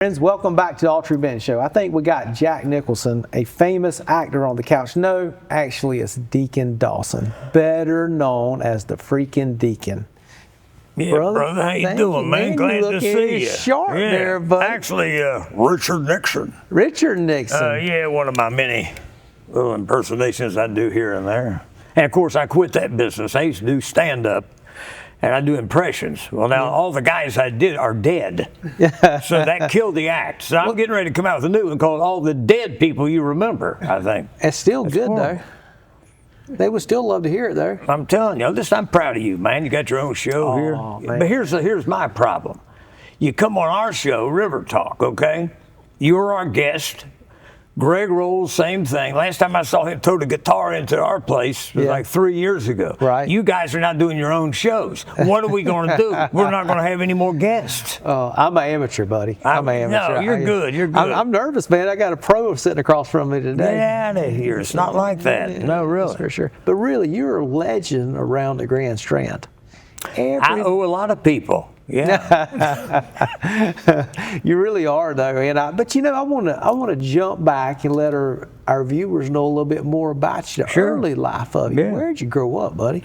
Friends, welcome back to the Autry Benton Show. I think we got Jack Nicholson, a famous actor on the couch. No, actually, it's Deacon Dawson, better known as the Freakin Deacon. Yeah, brother, how you doing, man? Glad to see you. Sharp there, buddy. Actually, Richard Nixon. Richard Nixon. Yeah, one of my many little impersonations I do here and there. And of course, I quit that business. I used to do stand-up. And I do impressions. Well, now all the guys I did are dead. So that killed the act. So I'm getting ready to come out with a new one called All the Dead People You Remember, I think. It's still good, though. They would still love to hear it, though. I'm telling you, I'm proud of you, man. You got your own show here. Man. But here's my problem. You come on our show, River Talk, okay? You're our guest. Greg Rolls, same thing. Last time I saw him tote a guitar into our place was like 3 years ago. Right. You guys are not doing your own shows. What are we going to do? We're not going to have any more guests. I'm an amateur, buddy. I'm an amateur. No, you're good. You're good. I'm nervous, man. I got a pro sitting across from me today. Get out of here. It's not like that. No, really. That's for sure. But really, you're a legend around the Grand Strand. I owe a lot of people. Yeah, you really are, though. And but you know, I want to jump back and let our viewers know a little bit more about you, the early life of you. Yeah. Where'd you grow up, buddy?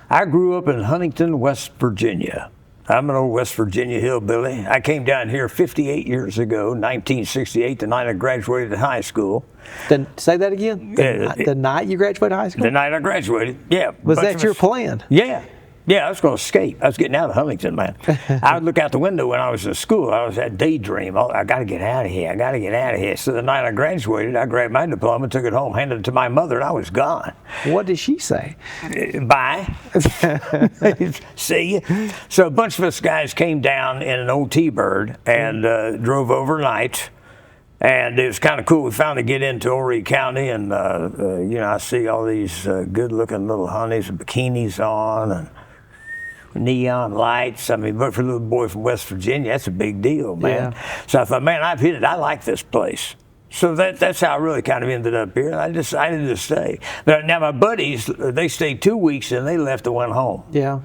I grew up in Huntington, West Virginia. I'm an old West Virginia hillbilly. I came down here 58 years ago, 1968, the night I graduated high school. Then say that again. The night you graduated high school. The night I graduated. Yeah. Was that your plan? Yeah. Yeah, I was going to escape. I was getting out of Huntington, man. I would look out the window when I was in school. I was at daydream. Oh, I got to get out of here. I got to get out of here. So the night I graduated, I grabbed my diploma, took it home, handed it to my mother, and I was gone. What did she say? Bye. See you. So a bunch of us guys came down in an old T-Bird and drove overnight. And it was kind of cool. We finally get into Autry County, and I see all these good-looking little honeys with bikinis on and neon lights. I mean, but for a little boy from West Virginia, that's a big deal, man. Yeah. So I thought, man, I've hit it. I like this place. So that's how I really kind of ended up here. And I decided to stay. But now my buddies, they stayed 2 weeks and they left and went home. Yeah.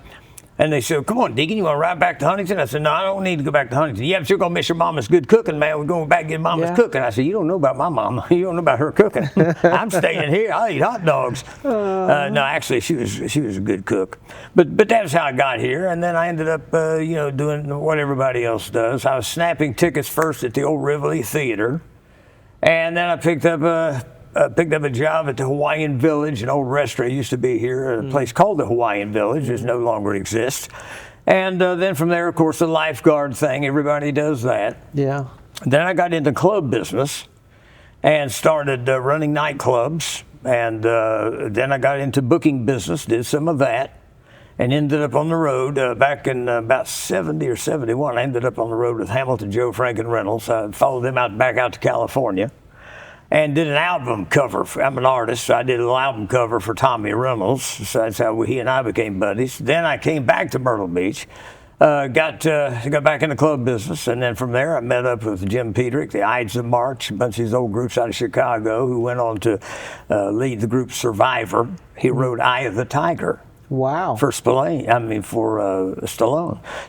And they said, come on, Deacon, you want to ride back to Huntington? I said, no, I don't need to go back to Huntington. Yeah, but you're going to miss your mama's good cooking, man. We're going back and get mama's cooking. I said, you don't know about my mama. You don't know about her cooking. I'm staying here. I'll eat hot dogs. No, actually, she was a good cook. But that's how I got here. And then I ended up, doing what everybody else does. I was snapping tickets first at the old Rivoli Theater. And then I picked up a job at the Hawaiian Village, an old restaurant used to be here, a place called the Hawaiian Village, which no longer exists. And then from there, of course, the lifeguard thing, everybody does that. Yeah. Then I got into club business and started running nightclubs. And then I got into booking business, did some of that, and ended up on the road back in about 70 or 71. I ended up on the road with Hamilton, Joe, Frank, and Reynolds. I followed them back out to California. And did an album cover. I'm an artist, so I did an album cover for Tommy Reynolds. So that's how he and I became buddies. Then I came back to Myrtle Beach, got back in the club business, and then from there I met up with Jim Peterick, the Ides of March, a bunch of these old groups out of Chicago, who went on to lead the group Survivor. He wrote Eye of the Tiger. Wow. For Stallone.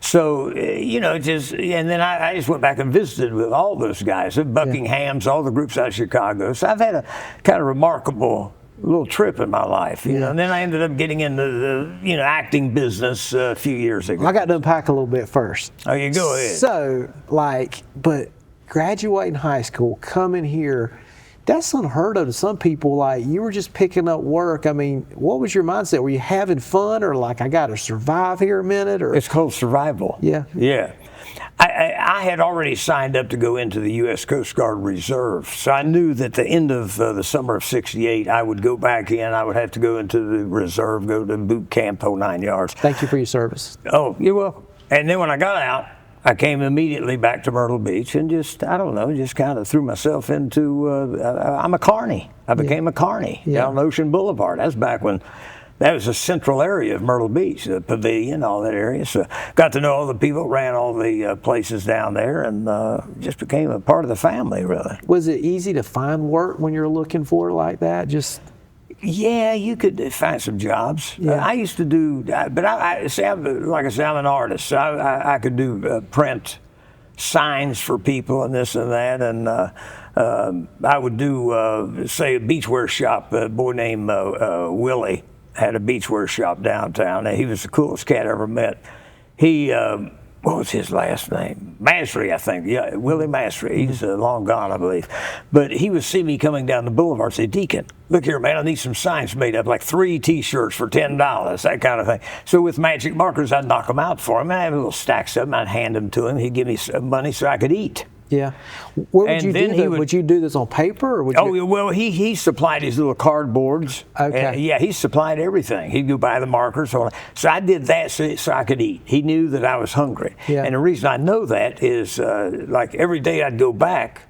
So, and then I just went back and visited with all those guys, at Buckingham's, all the groups out of Chicago. So I've had a kind of remarkable little trip in my life, you know. And then I ended up getting into the, acting business a few years ago. I got to unpack a little bit first. Oh, you go ahead. So, but graduating high school, coming here, that's unheard of to some people. Like, you were just picking up work. I mean, what was your mindset? Were you having fun, or like, I got to survive here a minute? Or it's called survival. Yeah. Yeah. I had already signed up to go into the U.S. Coast Guard Reserve, so I knew that the end of the summer of '68, I would go back in. I would have to go into the reserve, go to boot camp, whole 9 yards. Thank you for your service. Oh, you're welcome. And then when I got out, I came immediately back to Myrtle Beach and just kind of threw myself into, I'm a carny. I became a carny down Ocean Boulevard. That's back when that was the central area of Myrtle Beach, the Pavilion, all that area. So got to know all the people, ran all the places down there, and just became a part of the family, really. Was it easy to find work when you're looking for it like that? Yeah, you could find some jobs. Yeah. I used to do, but like I say, I'm an artist. So I could do print signs for people and this and that. And I would do, say, a beachwear shop. A boy named Willie had a beachwear shop downtown. And he was the coolest cat I ever met. He, what was his last name? Masry, I think. Yeah, Willie Masry. He's long gone, I believe. But he would see me coming down the boulevard and say, Deacon, look here, man, I need some signs made up, like 3 T-shirts for $10, that kind of thing. So with magic markers, I'd knock them out for him. I'd have little stacks of them. I'd hand them to him. He'd give me some money so I could eat. Yeah. Where would you do that? Would you do this on paper? Or would you... well, he supplied his little cardboards. Okay. Yeah, he supplied everything. He'd go buy the markers. So I did that so I could eat. He knew that I was hungry. Yeah. And the reason I know that is like every day I'd go back,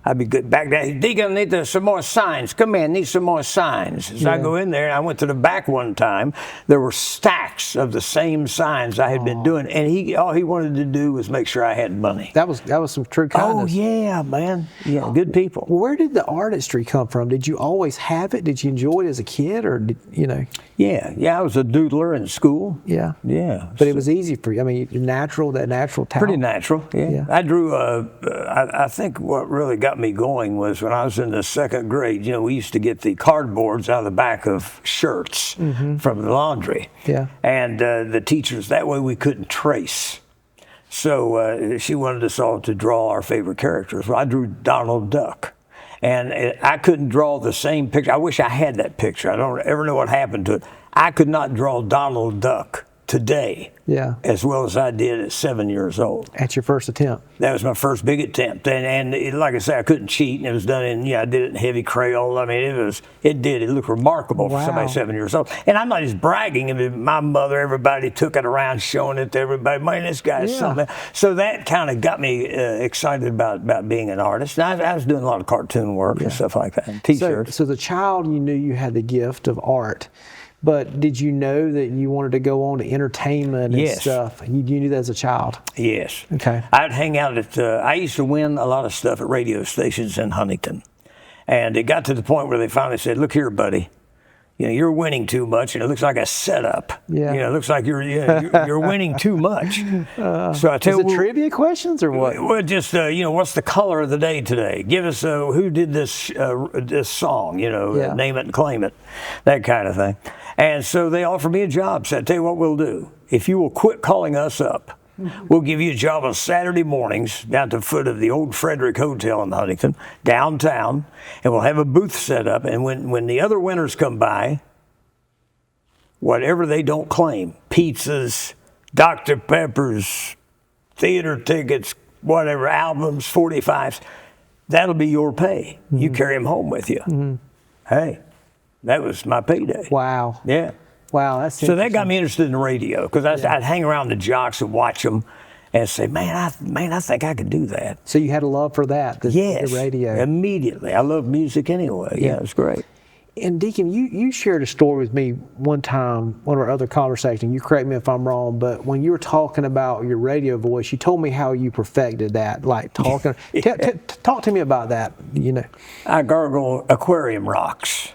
I'd be good back there. Deacon, I need some more signs. Come in, need some more signs. So I go in there, and I went to the back one time. There were stacks of the same signs I had been doing, and all he wanted to do was make sure I had money. That was some true kindness. Oh yeah, man. Yeah, good people. Where did the artistry come from? Did you always have it? Did you enjoy it as a kid, or did, you know? Yeah. I was a doodler in school. Yeah. Yeah. But it was easy for you. I mean, that natural talent. Pretty natural. Yeah. I drew. I think what really got me going was when I was in the 2nd grade. You know, we used to get the cardboards out of the back of shirts from the laundry. Yeah. And the teachers, that way we couldn't trace. So she wanted us all to draw our favorite characters. Well, I drew Donald Duck. And I couldn't draw the same picture. I wish I had that picture. I don't ever know what happened to it. I could not draw Donald Duck today as well as I did at 7 years old. At your first attempt? That was my first big attempt. And like I said, I couldn't cheat. And it was done in, I did it in heavy crayon. I mean, it looked remarkable for somebody 7 years old. And I'm not just bragging. I mean, my mother, everybody took it around showing it to everybody. Man, this guy's something. So that kind of got me excited about being an artist. And I was doing a lot of cartoon work and stuff like that, and T-shirts. So the child, you knew you had the gift of art. But did you know that you wanted to go on to entertainment and stuff? You knew that as a child? Yes. Okay. I'd hang out at, I used to win a lot of stuff at radio stations in Huntington. And it got to the point where they finally said, look here, buddy, you're winning too much, and it looks like a setup. Yeah. It looks like you're winning too much. So I tell you, is it trivia questions or what? Well, just what's the color of the day today? Give us who did this song? Name it and claim it, that kind of thing. And so they offered me a job. So I tell you what we'll do. If you will quit calling us up, we'll give you a job on Saturday mornings down to the foot of the old Frederick Hotel in Huntington, downtown, and we'll have a booth set up. And when the other winners come by, whatever they don't claim, pizzas, Dr. Peppers, theater tickets, whatever, albums, 45s, that'll be your pay. You carry them home with you. Hey, that was my payday. Wow. Yeah. Wow, that's so that got me interested in radio because I'd hang around the jocks and watch them and say, man, I think I could do that. So you had a love for that, the radio. Immediately. I love music anyway. Yeah, it was great. And Deacon, you shared a story with me one time, one of our other conversations. You correct me if I'm wrong, but when you were talking about your radio voice, you told me how you perfected that, like talking. Talk to me about that. I gargle aquarium rocks.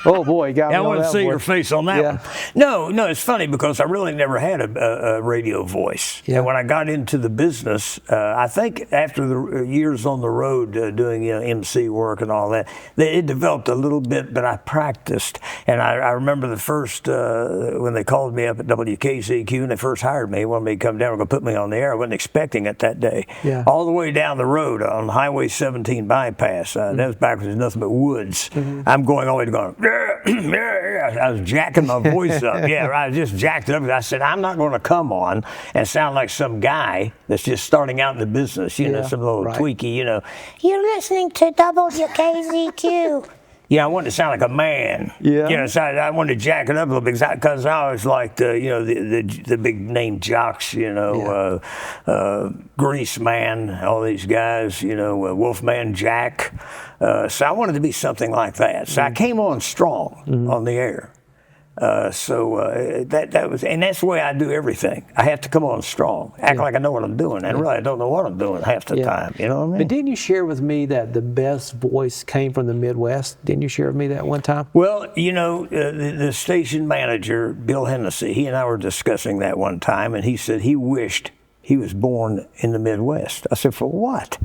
Oh boy, got me I want to see your face on that one. No, it's funny because I really never had a radio voice. And when I got into the business, I think after the years on the road doing MC work and all that, it developed a little bit, but I practiced. And I remember the first, when they called me up at WKZQ and they first hired me, wanted me to come down and go put me on the air. I wasn't expecting it that day. Yeah. All the way down the road on Highway 17 bypass, that was back when there was nothing but woods. I'm going all the way to going, I was jacking my voice up. I just jacked it up. I said, I'm not going to come on and sound like some guy that's just starting out in the business, some little tweaky, You're listening to WKZQ. I wanted to sound like a man. So I wanted to jack it up a little bit because I always liked, the big name jocks, Grease Man, all these guys, Wolfman Jack. So I wanted to be something like that. So I came on strong on the air. That was, and that's the way I do everything. I have to come on strong, act like I know what I'm doing, and really I don't know what I'm doing half the time. You know what I mean? But didn't you share with me that the best voice came from the Midwest? Didn't you share with me that one time? Well, the station manager, Bill Hennessy, he and I were discussing that one time, and he said he wished he was born in the Midwest. I said, for what?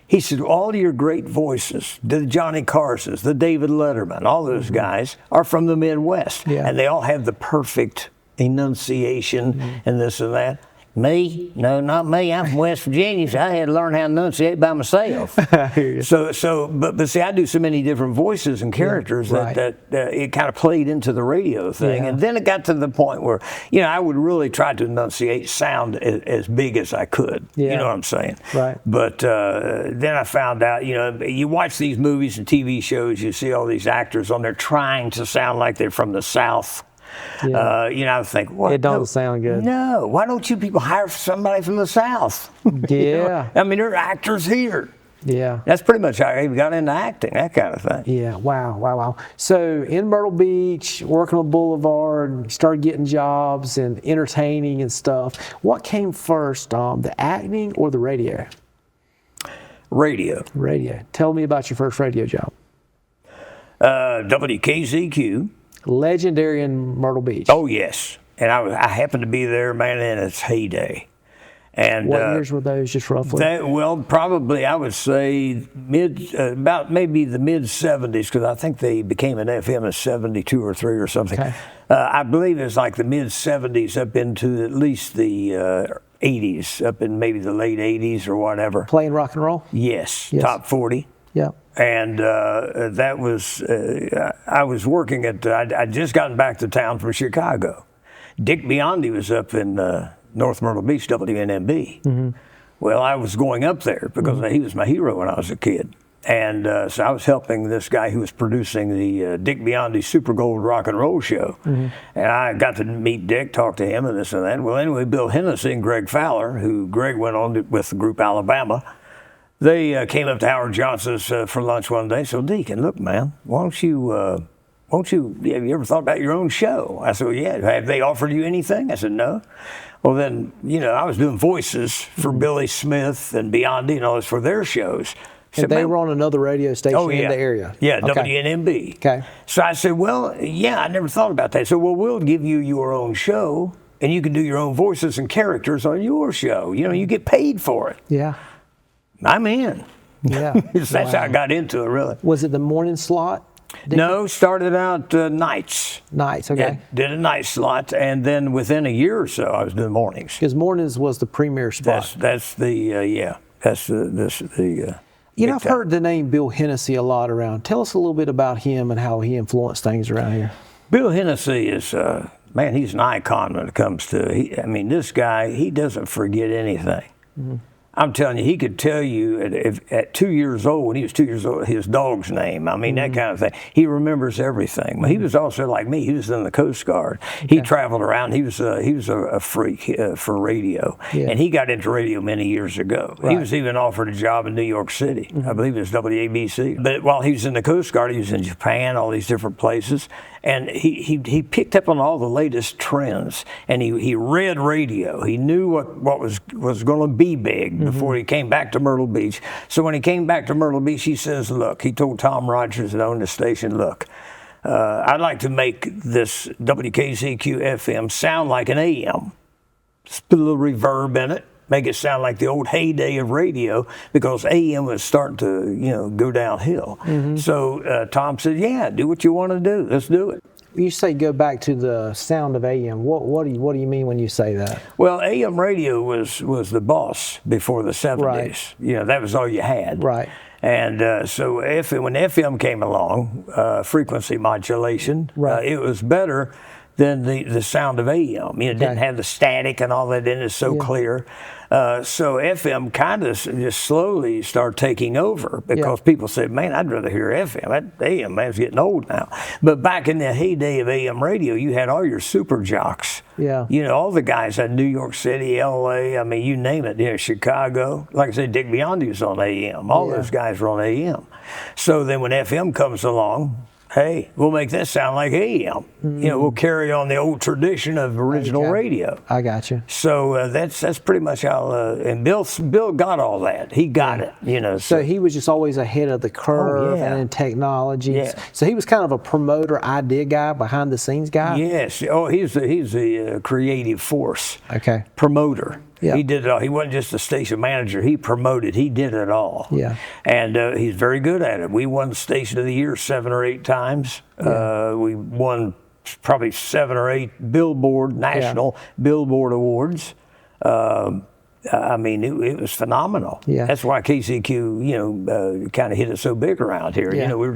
He said, all your great voices, the Johnny Carsons, the David Letterman, all those guys are from the Midwest. Yeah. And they all have the perfect enunciation and this and that. Me? No, not me. I'm from West Virginia, so I had to learn how to enunciate by myself. I hear you. But see, I do so many different voices and characters that it kind of played into the radio thing. Yeah. And then it got to the point where, I would really try to enunciate sound as big as I could. Yeah. You know what I'm saying? Right. But then I found out, you watch these movies and TV shows, you see all these actors on there trying to sound like they're from the South. Yeah. I think, what? It don't sound good. No, why don't you people hire somebody from the South? Yeah. I mean, there are actors here. Yeah. That's pretty much how I even got into acting, that kind of thing. Yeah. Wow. So in Myrtle Beach, working on Boulevard, started getting jobs and entertaining and stuff. What came first, the acting or the radio? Radio. Radio. Tell me about your first radio job. WKZQ. Legendary in Myrtle Beach. Oh, yes. And I happened to be there, man, in its heyday. And what years were those, just roughly? Probably I would say about maybe the mid-'70s, because I think they became an FM in 72 or 3 or something. Okay. I believe it's like the mid-'70s up into at least the 80s, up in maybe the late 80s or whatever. Playing rock and roll? Yes. Top 40. Yeah. And that was, I was working at, I'd just gotten back to town from Chicago. Dick Biondi was up in North Myrtle Beach, WNMB. Mm-hmm. Well, I was going up there because he was my hero when I was a kid. And so I was helping this guy who was producing the Dick Biondi Super Gold Rock and Roll Show. Mm-hmm. And I got to meet Dick, talk to him and this and that. Well, anyway, Bill Hennessy and Greg Fowler, who Greg went on with the group Alabama, they came up to Howard Johnson's for lunch one day. So, Deacon, look, man, have you ever thought about your own show? I said, well, yeah. Have they offered you anything? I said, no. Well, then, I was doing voices for Billy Smith and Biondi and all this for their shows. And they were on another radio station in the area? Yeah, okay. WNMB. Okay. So I said, well, yeah, I never thought about that. So, well, we'll give you your own show, and you can do your own voices and characters on your show. You get paid for it. Yeah. I'm in. Yeah. That's how I got into it, really. Was it the morning slot? No, started out nights. Nights, okay. Yeah, did a night slot, and then within a year or so, I was doing mornings. Because mornings was the premier spot. That's the I've heard the name Bill Hennessy a lot around. Tell us a little bit about him and how he influenced things around here. Bill Hennessy is, man, he's an icon when it comes to, this guy, he doesn't forget anything. Mm-hmm. I'm telling you, he could tell you at 2 years old, when he was 2 years old, his dog's name. That kind of thing. He remembers everything. But he was also like me. He was in the Coast Guard. Okay. He traveled around. He was a freak for radio. Yeah. And he got into radio many years ago. Right. He was even offered a job in New York City. Mm-hmm. I believe it was WABC. But while he was in the Coast Guard, he was in Japan, all these different places. And he picked up on all the latest trends. And he read radio. He knew what was going to be big before he came back to Myrtle Beach. So when he came back to Myrtle Beach, he says, look, he told Tom Rogers that owned the station, look, I'd like to make this WKZQ FM sound like an AM. Just put a little reverb in it, make it sound like the old heyday of radio, because AM was starting to, go downhill. Mm-hmm. So Tom said, yeah, do what you want to do. Let's do it. You say go back to the sound of AM. What do you mean when you say that? Well, AM radio was the boss before the 70s. Right. That was all you had. Right. And so when FM came along, frequency modulation, right. It was better than the sound of AM. It didn't have the static and all that in it. It's so clear. So FM kind of just slowly started taking over because people said, man, I'd rather hear FM. That AM, man's getting old now. But back in the heyday of AM radio, you had all your super jocks. Yeah. All the guys had New York City, LA, you name it, Chicago. Like I said, Dick Biondi was on AM. All those guys were on AM. So then when FM comes along, hey, we'll make that sound like AM. Mm-hmm. We'll carry on the old tradition of original radio. I got you. So that's pretty much how. And Bill got all that. He got it. So he was just always ahead of the curve and in technology. Yeah. So he was kind of a promoter, idea guy, behind the scenes guy. Yes. Oh, he's the creative force. Okay. Promoter. Yeah. He did it all. He wasn't just a station manager. He promoted. He did it all. Yeah. And he's very good at it. We won the Station of the Year 7 or 8 times. We won probably 7 or 8 Billboard, national Billboard awards. I mean, it was phenomenal. Yeah. That's why KCQ, kind of hit it so big around here. Yeah. We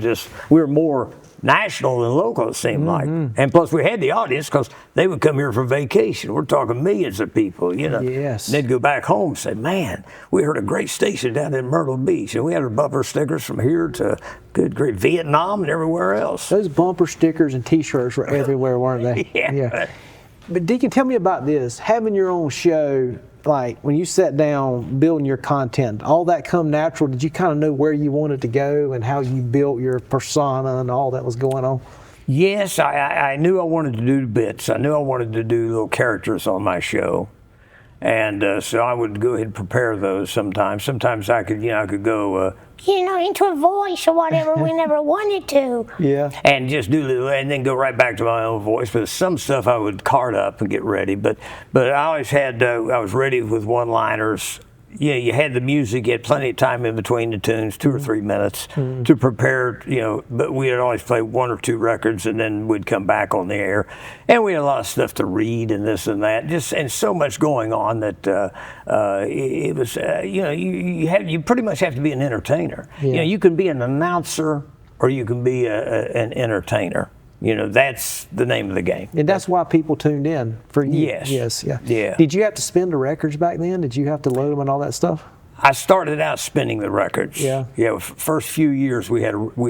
were more national than local, it seemed like. And plus, we had the audience because they would come here for vacation. We're talking millions of people, Yes. And they'd go back home and say, man, we heard a great station down in Myrtle Beach. And we had our bumper stickers from here to great Vietnam and everywhere else. Those bumper stickers and T-shirts were everywhere, weren't they? Yeah. But Deacon, tell me about this. Having your own show, like when you sat down building your content, all that come natural? Did you kind of know where you wanted to go and how you built your persona and all that was going on? Yes, I knew I wanted to do bits. I knew I wanted to do little characters on my show. And so I would go ahead and prepare those sometimes. Sometimes I could go, into a voice or whatever we never wanted to. Yeah. And just do little, and then go right back to my own voice. But some stuff I would card up and get ready. But I always had, I was ready with one-liners. You had the music, you had plenty of time in between the tunes, 2 or 3 minutes to prepare, but we would always play 1 or 2 records and then we'd come back on the air. And we had a lot of stuff to read and this and that, and so much going on that it was, you pretty much have to be an entertainer. Yeah. You can be an announcer or you can be an entertainer. That's the name of the game. And that's why people tuned in for you. Yes. Yes, yeah. Yeah. Did you have to spin the records back then? Did you have to load them and all that stuff? I started out spinning the records. Yeah. Yeah. First few years we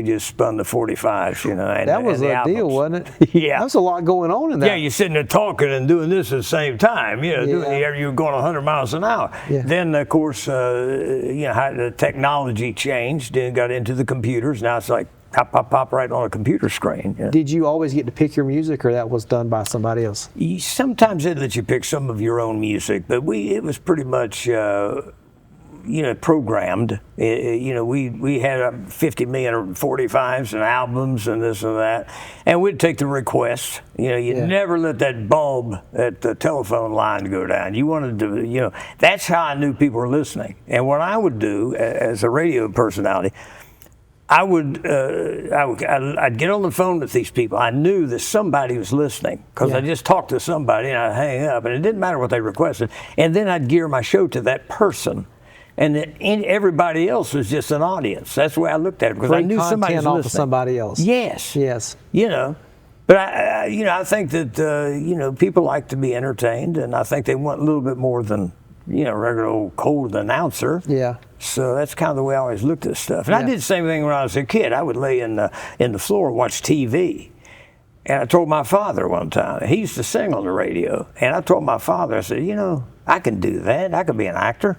just spun the 45s, And that was the a albums. deal, wasn't it? Yeah. That was a lot going on in that. Yeah, you're sitting there talking and doing this at the same time. You're going 100 miles an hour. Yeah. Then, of course, how the technology changed and got into the computers. Now it's like pop right on a computer screen. Did you always get to pick your music, or that was done by somebody else? Sometimes they'd let you pick some of your own music, but it was pretty much programmed. We had 50 million 45s and albums and this and that, and we'd take the requests. You never let that bulb at the telephone line go down. You wanted to, that's how I knew people were listening. And what I would do as a radio personality, I'd get on the phone with these people. I knew that somebody was listening because I just talked to somebody and I'd hang up, and it didn't matter what they requested. And then I'd gear my show to that person. And everybody else was just an audience. That's the way I looked at it, because I knew somebody was listening. Off of somebody else. Yes. Yes. But I think that people like to be entertained, and I think they want a little bit more than regular old cold announcer. Yeah. So that's kind of the way I always looked at stuff. And I did the same thing when I was a kid. I would lay in the floor and watch TV. And I told my father one time, he used to sing on the radio, and I told my father, I said, I can do that. I could be an actor.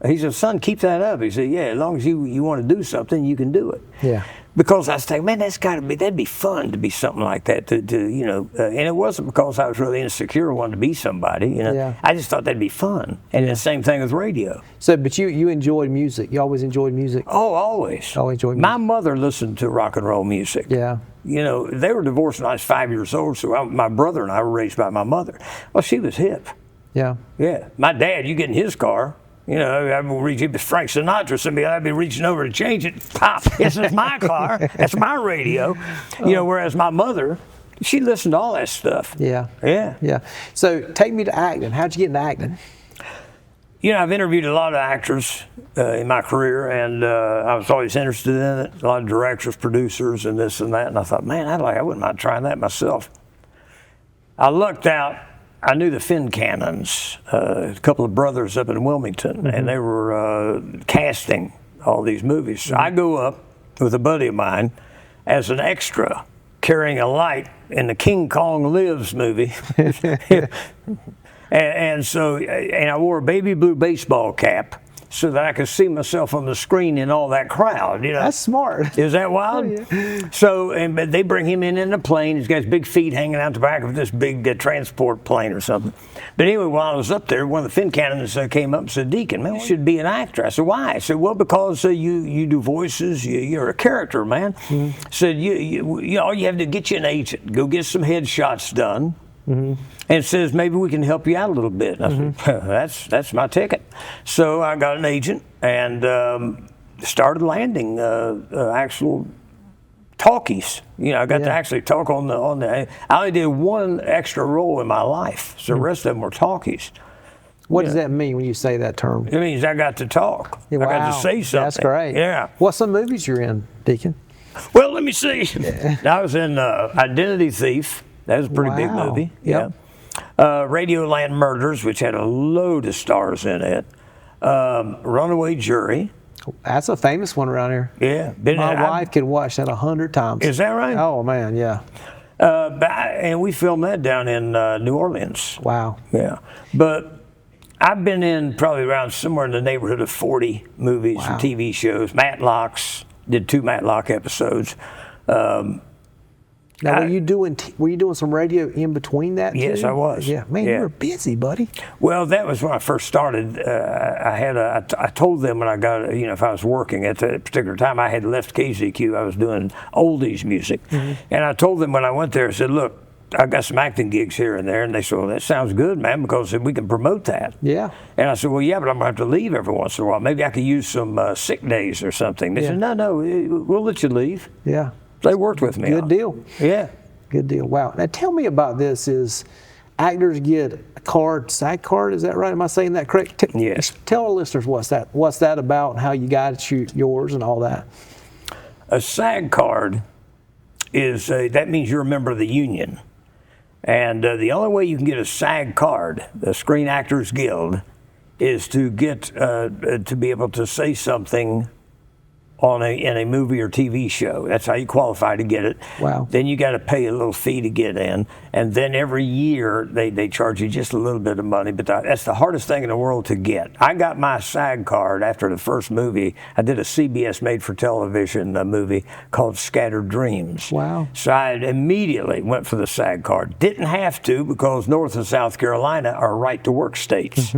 He said, son, keep that up. He said, yeah, as long as you want to do something, you can do it. Yeah. Because I was thinking, man, that'd be fun to be something like that. And it wasn't because I was really insecure and wanted to be somebody. Yeah. I just thought that'd be fun. And the same thing with radio. So, but you enjoyed music. You always enjoyed music. Oh, always. Always enjoyed music. My mother listened to rock and roll music. Yeah. They were divorced when I was 5 years old, so my brother and I were raised by my mother. Well, she was hip. Yeah. Yeah. My dad, you get in his car, I would reach, if it's Frank Sinatra, I'd be reaching over to change it. Pop, this is my car. That's my radio. Whereas my mother, she listened to all that stuff. Yeah. Yeah. Yeah. So take me to acting. How'd you get into acting? I've interviewed a lot of actors in my career, and I was always interested in it. A lot of directors, producers, and this and that. And I thought, man, I wouldn't mind trying that myself. I lucked out. I knew the Finn Cannons, a couple of brothers up in Wilmington, and they were casting all these movies. So I go up with a buddy of mine as an extra, carrying a light in the King Kong Lives movie. and I wore a baby blue baseball cap so that I could see myself on the screen in all that crowd. That's smart. Is that wild? Oh, yeah. So, but they bring him in a plane. He's got his big feet hanging out the back of this big transport plane or something. But anyway, while I was up there, one of the Finn Cannons came up and said, Deacon, man, you should be an actor. I said, why? I said, well, because you do voices. You're a character, man. Said, all you have to get you an agent. Go get some headshots done. and says, maybe we can help you out a little bit. And I said, that's my ticket. So I got an agent and started landing actual talkies. You know, I got to actually talk on the. I only did one extra role in my life, so the rest of them were talkies. What does that mean when you say that term? It means I got to talk. Yeah, I got to say something. That's great. Yeah. What's some movies you're in, Deacon? Well, let me see. I was in Identity Thief. That was a pretty big movie. Yep. Yeah. Radioland Murders, which had a load of stars in it. Runaway Jury. That's a famous one around here. Yeah. My wife could watch that 100 times. Is that right? Oh, man, yeah. And we filmed that down in New Orleans. Wow. Yeah. But I've been in probably around somewhere in the neighborhood of 40 movies and TV shows. Matlocks, did 2 Matlock episodes. Now, were you doing some radio in between that too? Yes, I was. Yeah, man, you were busy, buddy. Well, that was when I first started. I told them when I got, if I was working at that particular time, I had left KZQ. I was doing oldies music, and I told them when I went there, I said, look, I got some acting gigs here and there, and they said, well, that sounds good, man, because we can promote that. Yeah. And I said, well, yeah, but I'm going to have to leave every once in a while. Maybe I could use some sick days or something. They said, no, we'll let you leave. Yeah. They worked with me. Good deal. Yeah. Good deal. Wow. Now tell me about this. Is actors get a card, SAG card? Is that right? Am I saying that correct? Yes. Tell our listeners what's that about and how you got yours and all that. A SAG card is that means you're a member of the union, and the only way you can get a SAG card, the Screen Actors Guild, is to get to be able to say something in a movie or TV show. That's how you qualify to get it. Wow. Then you got to pay a little fee to get in, and then every year they charge you just a little bit of money, but that's the hardest thing in the world to get. I got my SAG card after the first movie. I did a CBS made-for-television movie called Scattered Dreams. Wow. So I immediately went for the SAG card. Didn't have to, because North and South Carolina are right-to-work states.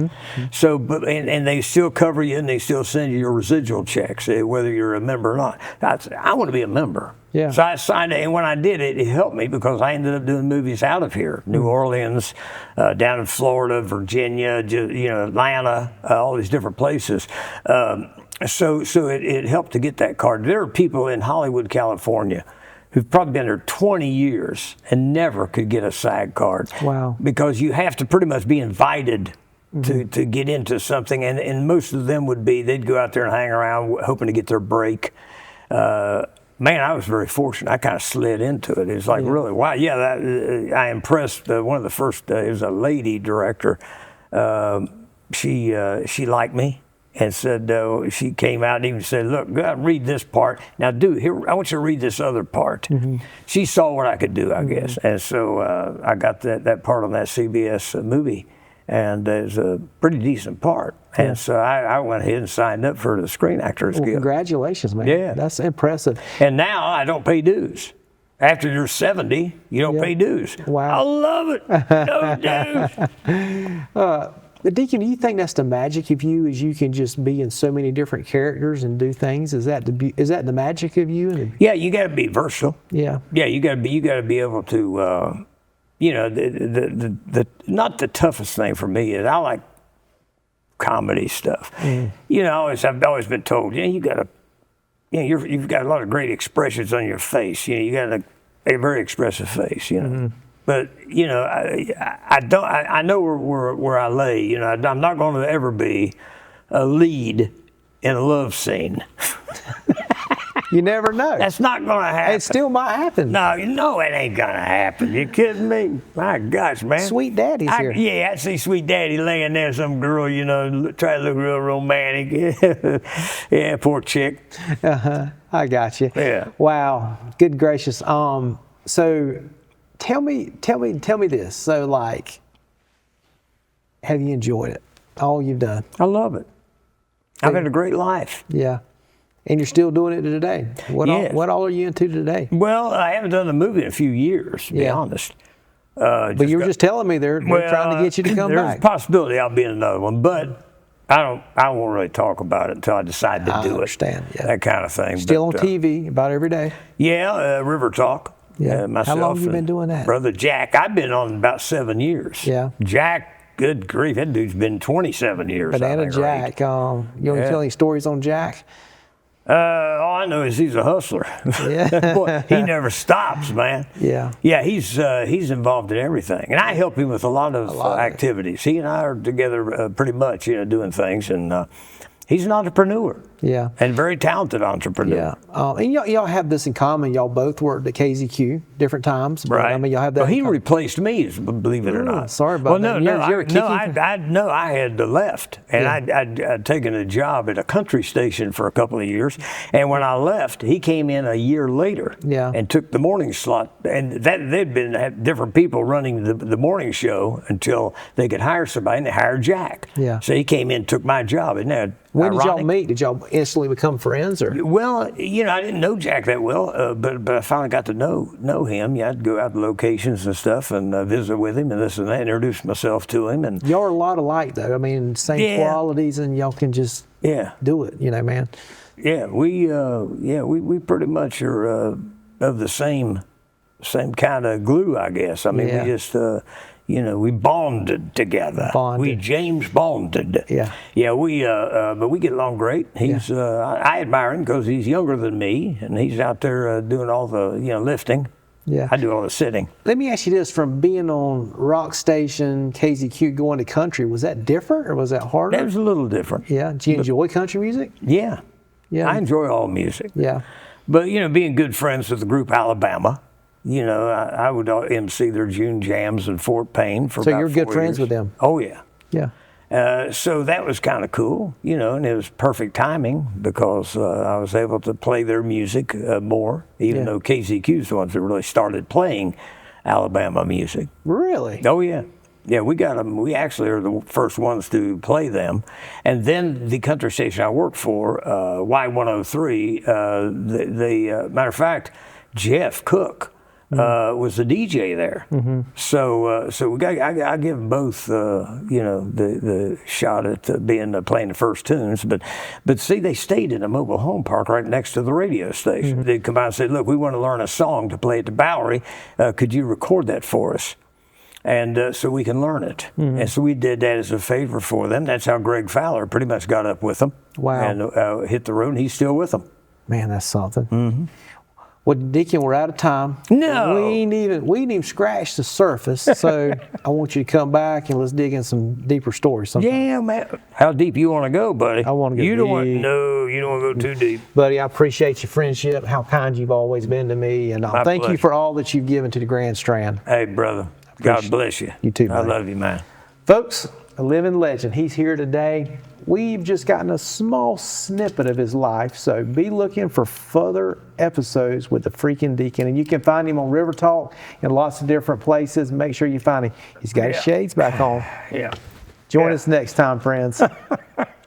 So, and they still cover you, and they still send you your residual checks, whether you're a member or not. I want to be a member. Yeah. So I signed it, and when I did it, it helped me because I ended up doing movies out of here, New Orleans, down in Florida, Virginia, Atlanta, all these different places. So it helped to get that card. There are people in Hollywood, California, who've probably been there 20 years and never could get a SAG card. Wow. Because you have to pretty much be invited to get into something, and most of them they'd go out there and hang around hoping to get their break. Man, I was very fortunate. I kind of slid into it. It was like, really, wow, yeah, I impressed one of the first, it was a lady director. She liked me and said, she came out and even said, look, go out and read this part. Now, I want you to read this other part. She saw what I could do, I guess. And so I got that part on that CBS movie. And it's a pretty decent part. Yeah. And so I went ahead and signed up for the Screen Actors Guild. Congratulations, man. Yeah. That's impressive. And now I don't pay dues. After you're 70, you don't pay dues. Wow. I love it. No dues. Deacon, do you think that's the magic of you, is you can just be in so many different characters and do things? Is that the magic of you? Yeah, you got to be versatile. Yeah. Yeah, you got to be able to. The not the toughest thing for me is I like comedy stuff. I've always been told, you've got a lot of great expressions on your face. You got a very expressive face. But I know where I lay. I'm not going to ever be a lead in a love scene. You never know. That's not going to happen. It still might happen. No, it ain't going to happen. You kidding me? My gosh, man. Sweet Daddy's here. Yeah, I see Sweet Daddy laying there, some girl, try to look real romantic. Yeah, poor chick. I got you. Yeah. Wow. Good gracious. So tell me this. So, have you enjoyed it? All you've done? I love it. I've had a great life. Yeah. And you're still doing it today. What all are you into today? Well, I haven't done a movie in a few years, to be honest. But you were just telling me they're trying to get you to come back. There's a possibility I'll be in another one, but I won't really talk about it until I decide to do understand, it. Yeah. That kind of thing. Still on TV about every day. Yeah, River Talk. Yeah. Myself How long have you and been doing that? Brother Jack. I've been on about 7 years. Yeah. Jack, good grief, that dude's been 27 years. Banana I think, or 8. Jack. You want to tell any stories on Jack? All I know is he's a hustler. Yeah. Boy, he never stops, man. Yeah. Yeah, he's involved in everything, and I help him with a lot of activities. He and I are together pretty much, doing things, and he's an entrepreneur. Yeah. And very talented entrepreneur. Yeah. And y'all have this in common. Y'all both worked at KZQ different times. But, Right. I mean, y'all have that. Well, he replaced me, believe it or not. Sorry about that. I had left, and I'd taken a job at a country station for a couple of years. And when I left, he came in a year later and took the morning slot. And they'd been different people running the morning show until they could hire somebody, and they hired Jack. Yeah. So he came in and took my job. Isn't that When did y'all ironic? meet? Did y'all instantly become friends? Or? Well, I didn't know Jack that well, but I finally got to know him. Yeah, I'd go out to locations and stuff and visit with him and this and that, introduce myself to him. And y'all are a lot alike, though. I mean, same qualities, and y'all can just do it, man. Yeah, we pretty much are of the same kind of glue, I guess. I mean, we just. We bonded together. We James bonded. Yeah. Yeah, but we get along great. He's, I admire him because he's younger than me, and he's out there doing all the, lifting. Yeah. I do all the sitting. Let me ask you this: from being on rock station, KZQ, going to country, was that different or was that harder? That was a little different. Yeah. Do you enjoy country music? Yeah. Yeah. I enjoy all music. Yeah. But being good friends with the group Alabama. I would MC their June jams in Fort Payne for about 4 years. So you're good friends with them? Oh, yeah. Yeah. So that was kind of cool, and it was perfect timing because I was able to play their music more, even though KZQ's the ones that really started playing Alabama music. Really? Oh, yeah. Yeah, we got them. We actually are the first ones to play them. And then the country station I worked for, Y103, matter of fact, Jeff Cook, was the DJ there. Mm-hmm. So I give them both, the shot at playing the first tunes. But see, they stayed in a mobile home park right next to the radio station. Mm-hmm. They'd come out and say, "Look, we want to learn a song to play at the Bowery. Could you record that for us?" And so we can learn it. Mm-hmm. And so we did that as a favor for them. That's how Greg Fowler pretty much got up with them. Wow. And hit the road, and he's still with them. Man, that's something. Mm-hmm. Well, Deacon, we're out of time. No. We ain't even scratched the surface. So I want you to come back and let's dig in some deeper stories sometime. Yeah, man. How deep you want to go, buddy? I want to go deep. No, you don't want to go too deep. Buddy, I appreciate your friendship, how kind you've always been to me, and thank you for all that you've given to the Grand Strand. Hey, brother. God bless you. You too, I love you, man. Folks, a living legend. He's here today. We've just gotten a small snippet of his life, so be looking for further episodes with the Freakin' Deacon. And you can find him on River Talk in lots of different places. Make sure you find him. He's got his shades back on. Yeah. Join us next time, friends.